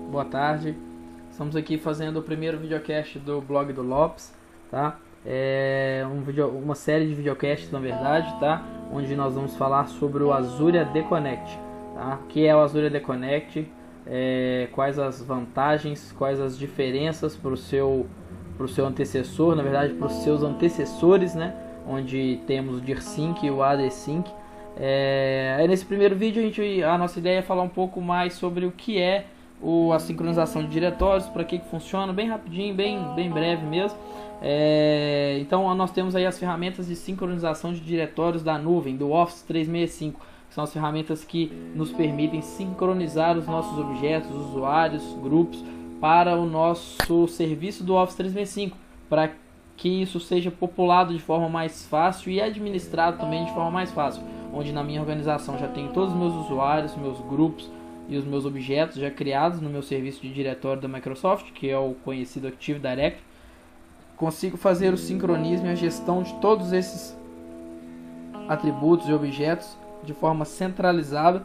Boa tarde, estamos aqui fazendo o primeiro videocast do blog do Lopes, tá? Uma série de videocasts na verdade, tá? Onde nós vamos falar sobre o Azure AD Connect, tá? O que é o Azure AD Connect, quais as vantagens, quais as diferenças para o seu antecessor, na verdade para os seus antecessores, né? Onde temos o DIRSync e o AD-Sync. Nesse primeiro vídeo a nossa ideia é falar um pouco mais sobre o que é a sincronização de diretórios, para que funciona, bem rapidinho, bem breve mesmo. Então nós temos aí as ferramentas de sincronização de diretórios da nuvem, do Office 365, que são as ferramentas que nos permitem sincronizar os nossos objetos, usuários, grupos, para o nosso serviço do Office 365, para que isso seja populado de forma mais fácil e administrado também de forma mais fácil, onde na minha organização já tenho todos os meus usuários, meus grupos e os meus objetos já criados no meu serviço de diretório da Microsoft, que é o conhecido Active Directory. Consigo fazer o sincronismo e a gestão de todos esses atributos e objetos de forma centralizada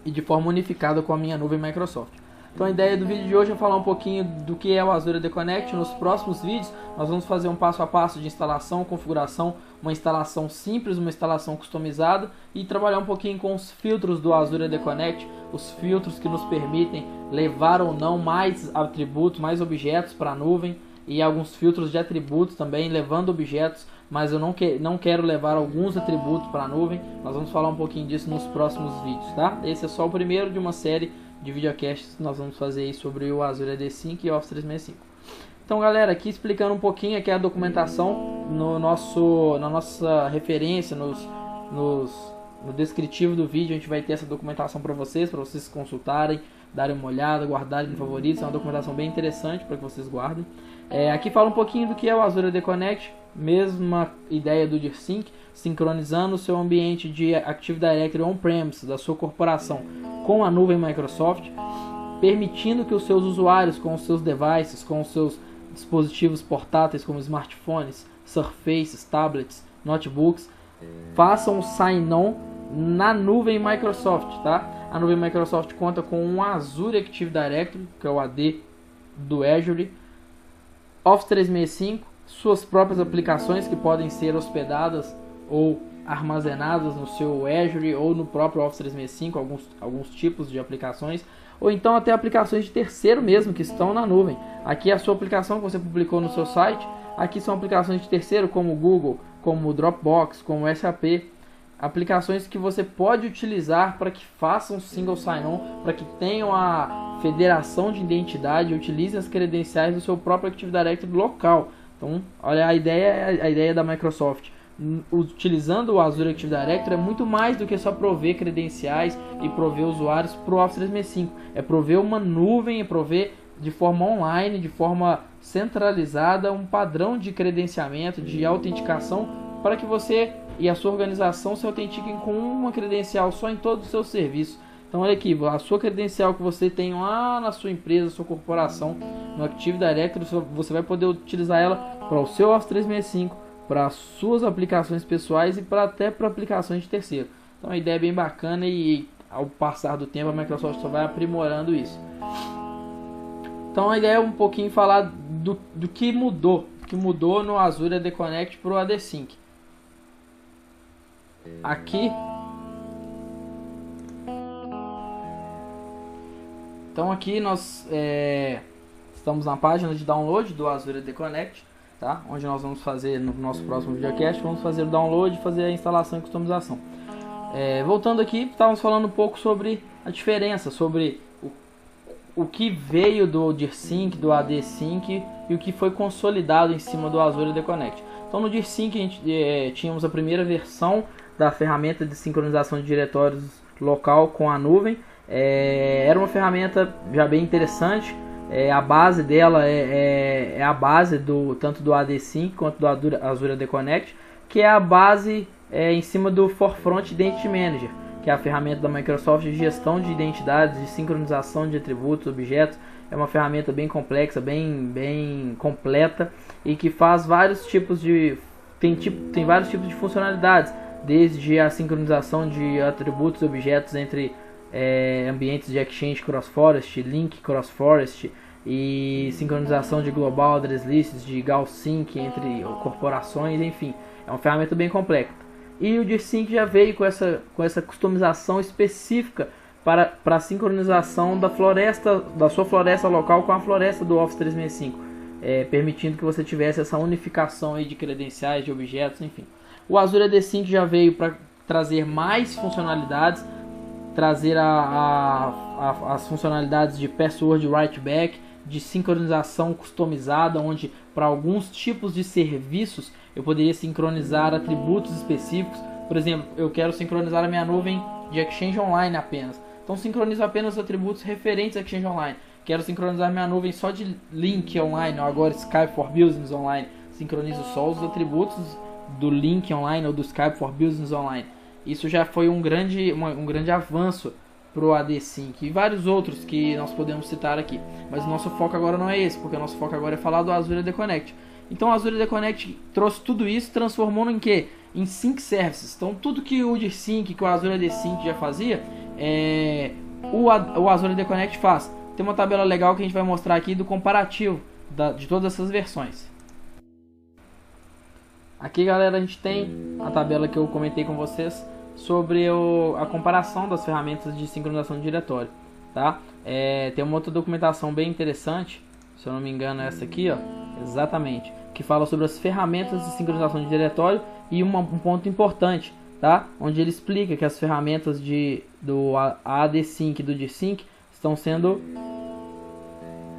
e de forma unificada com a minha nuvem Microsoft. Então a ideia do vídeo de hoje é falar um pouquinho do que é o Azure AD Connect. Nos próximos vídeos nós vamos fazer um passo a passo de instalação, configuração, uma instalação simples, uma instalação customizada, e trabalhar um pouquinho com os filtros do Azure AD Connect, os filtros que nos permitem levar ou não mais atributos, mais objetos para a nuvem, e alguns filtros de atributos também, levando objetos, mas eu não quero levar alguns atributos para a nuvem. Nós vamos falar um pouquinho disso nos próximos vídeos, tá? Esse é só o primeiro de uma série de videocasts que nós vamos fazer aí sobre o Azure AD-Sync e Office 365. Então galera, aqui explicando um pouquinho aqui a documentação na nossa referência, no descritivo do vídeo a gente vai ter essa documentação para vocês consultarem, darem uma olhada, guardarem no favoritos. É uma documentação bem interessante para que vocês guardem. Aqui fala um pouquinho do que é o Azure AD Connect, mesma ideia do DIRSync, sincronizando o seu ambiente de Active Directory on-premise da sua corporação com a nuvem Microsoft, permitindo que os seus usuários, com os seus devices, com os seus dispositivos portáteis como smartphones, surfaces, tablets, notebooks, façam o sign-on na nuvem Microsoft, tá? A nuvem Microsoft conta com um Azure Active Directory, que é o AD do Azure, Office 365, suas próprias aplicações que podem ser hospedadas ou armazenadas no seu Azure ou no próprio Office 365, alguns tipos de aplicações, ou então até aplicações de terceiro mesmo que estão na nuvem. Aqui é a sua aplicação que você publicou no seu site, aqui são aplicações de terceiro como o Google, como o Dropbox, como o SAP, aplicações que você pode utilizar para que façam single sign-on, para que tenham a federação de identidade e utilizem as credenciais do seu próprio Active Directory local. Então, olha, a ideia da Microsoft utilizando o Azure Active Directory é muito mais do que só prover credenciais e prover usuários para o Office 365. É prover uma nuvem, é prover de forma online, de forma centralizada, um padrão de credenciamento, de autenticação, para que você e a sua organização se autentiquem com uma credencial só em todo o seu serviço. Então olha aqui, a sua credencial que você tem lá na sua empresa, sua corporação, no Active Directory, você vai poder utilizar ela para o seu Office 365, para as suas aplicações pessoais e até para aplicações de terceiro. Então a ideia é bem bacana e ao passar do tempo a Microsoft só vai aprimorando isso. Então a ideia é um pouquinho falar do que mudou no Azure AD Connect para o AD-Sync. Aqui nós estamos na página de download do Azure AD Connect, tá? Onde nós vamos fazer no nosso próximo videocast, vamos fazer o download, fazer a instalação e customização. Voltando aqui, estávamos falando um pouco sobre a diferença, sobre o que veio do DIRSync, do AD-Sync e o que foi consolidado em cima do Azure AD Connect. Então no DIRSync a gente tínhamos a primeira versão da ferramenta de sincronização de diretórios local com a nuvem. Era uma ferramenta já bem interessante. A base dela é a base tanto do AD-Sync quanto do Azure AD Connect, que é a base em cima do Forefront Identity Manager, que é a ferramenta da Microsoft de gestão de identidades, de sincronização de atributos, objetos. É uma ferramenta bem complexa, bem completa, e que faz vários tipos tem vários tipos de funcionalidades, desde a sincronização de atributos e objetos entre ambientes de Exchange Cross-Forest, Link Cross-Forest e sincronização de Global Address Lists, de Gauss Sync entre corporações, enfim, é uma ferramenta bem completa. E o DIRSync já veio com essa customização específica para a sincronização da sua floresta local com a floresta do Office 365, permitindo que você tivesse essa unificação aí de credenciais, de objetos, enfim. O Azure AD Sync já veio para trazer mais funcionalidades, trazer as funcionalidades de password write back, de sincronização customizada, onde para alguns tipos de serviços eu poderia sincronizar atributos específicos. Por exemplo, eu quero sincronizar a minha nuvem de Exchange Online apenas, então sincronizo apenas os atributos referentes a Exchange Online. Quero sincronizar minha nuvem só de Link Online, ou agora Skype for Business Online, sincronizo só os atributos do Link Online ou do Skype for Business Online. Isso já foi um grande avanço para o AD Sync e vários outros que nós podemos citar aqui. Mas o nosso foco agora não é esse, porque o nosso foco agora é falar do Azure AD Connect. Então o Azure AD Connect trouxe tudo isso, transformou no quê? Em Sync Services. Então tudo que o DIRSync, que o Azure AD Sync já fazia, o Azure AD Connect faz. Tem uma tabela legal que a gente vai mostrar aqui do comparativo de todas essas versões. Aqui, galera, a gente tem a tabela que eu comentei com vocês sobre a comparação das ferramentas de sincronização de diretório, tá? Tem uma outra documentação bem interessante, se eu não me engano é essa aqui, ó, exatamente, que fala sobre as ferramentas de sincronização de diretório e um ponto importante, tá? Onde ele explica que as ferramentas do AD Sync e do DIRSync estão sendo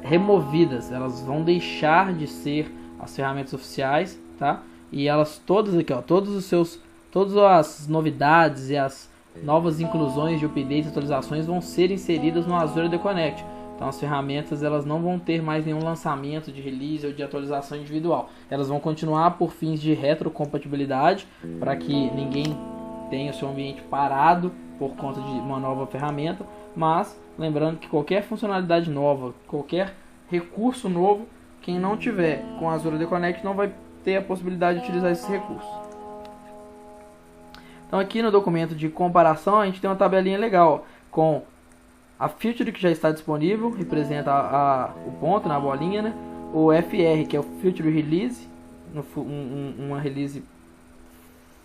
removidas, elas vão deixar de ser as ferramentas oficiais, tá? E elas todas aqui, ó, todas as novidades e as novas inclusões de updates e atualizações vão ser inseridas no Azure AD Connect. Então as ferramentas elas não vão ter mais nenhum lançamento de release ou de atualização individual. Elas vão continuar por fins de retrocompatibilidade, para que ninguém tenha o seu ambiente parado por conta de uma nova ferramenta, mas lembrando que qualquer funcionalidade nova, qualquer recurso novo, quem não tiver com o Azure AD Connect não vai ter a possibilidade de utilizar esses recursos. Então aqui no documento de comparação a gente tem uma tabelinha legal com a feature que já está disponível, representa o ponto na bolinha, né? O FR, que é o Future Release, uma release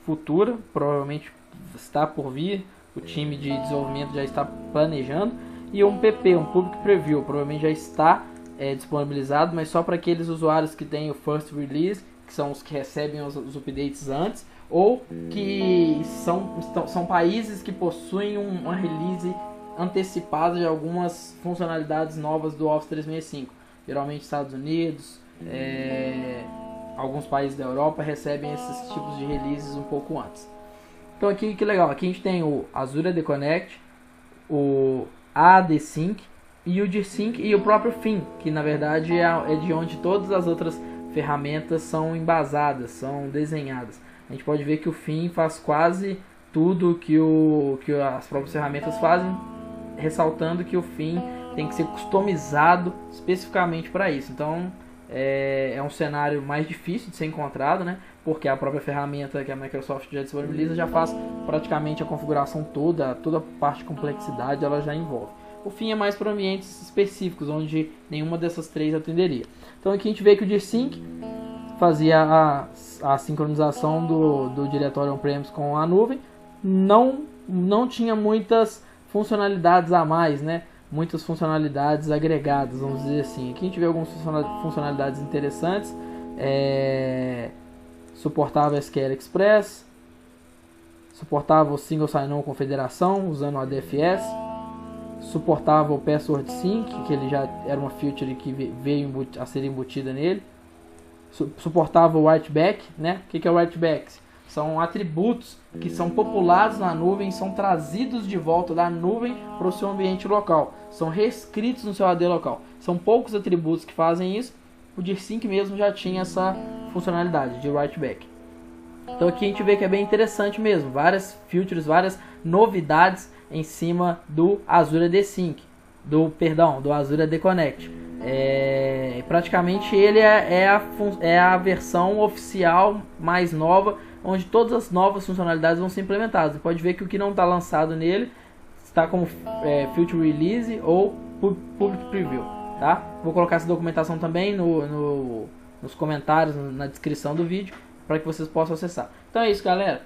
futura, provavelmente está por vir, o time de desenvolvimento já está planejando, e um PP, um Public Preview, provavelmente já está disponibilizado, mas só para aqueles usuários que têm o First Release, que são os que recebem os updates antes, ou que são países que possuem uma release antecipada de algumas funcionalidades novas do Office 365. Geralmente Estados Unidos, alguns países da Europa recebem esses tipos de releases um pouco antes. Então aqui que legal, aqui a gente tem o Azure AD Connect, o AD Sync e o DIRSync e o próprio FIM, que na verdade é de onde todas as outras ferramentas são embasadas, são desenhadas. A gente pode ver que o FIM faz quase tudo que as próprias ferramentas fazem, ressaltando que o FIM tem que ser customizado especificamente para isso. Então é um cenário mais difícil de ser encontrado, né? Porque a própria ferramenta que a Microsoft já disponibiliza já faz praticamente a configuração toda a parte de complexidade ela já envolve. O FIM é mais para ambientes específicos, onde nenhuma dessas três atenderia. Então aqui a gente vê que o DIRSync fazia a sincronização do diretório on-premise com a nuvem, não tinha muitas funcionalidades a mais, né? Muitas funcionalidades agregadas, vamos dizer assim. Aqui a gente vê algumas funcionalidades interessantes, suportava SQL Express, suportava o Single Sign-On com federação usando o ADFS, suportava o Password Sync, que ele já era uma feature que veio a ser embutida nele, suportava o write-back, né? O que é o write-back? São atributos que são populados na nuvem, são trazidos de volta da nuvem para o seu ambiente local, são reescritos no seu AD local. São poucos atributos que fazem isso. O DIRSync mesmo já tinha essa funcionalidade de write-back. Então aqui a gente vê que é bem interessante mesmo, várias features, várias novidades em cima do Azure AD Sync, do Azure AD Connect. Praticamente ele é a versão oficial mais nova, onde todas as novas funcionalidades vão ser implementadas. Você pode ver que o que não está lançado nele está como Future Release ou Public Preview, tá? Vou colocar essa documentação também nos comentários, na descrição do vídeo, para que vocês possam acessar. Então é isso, galera.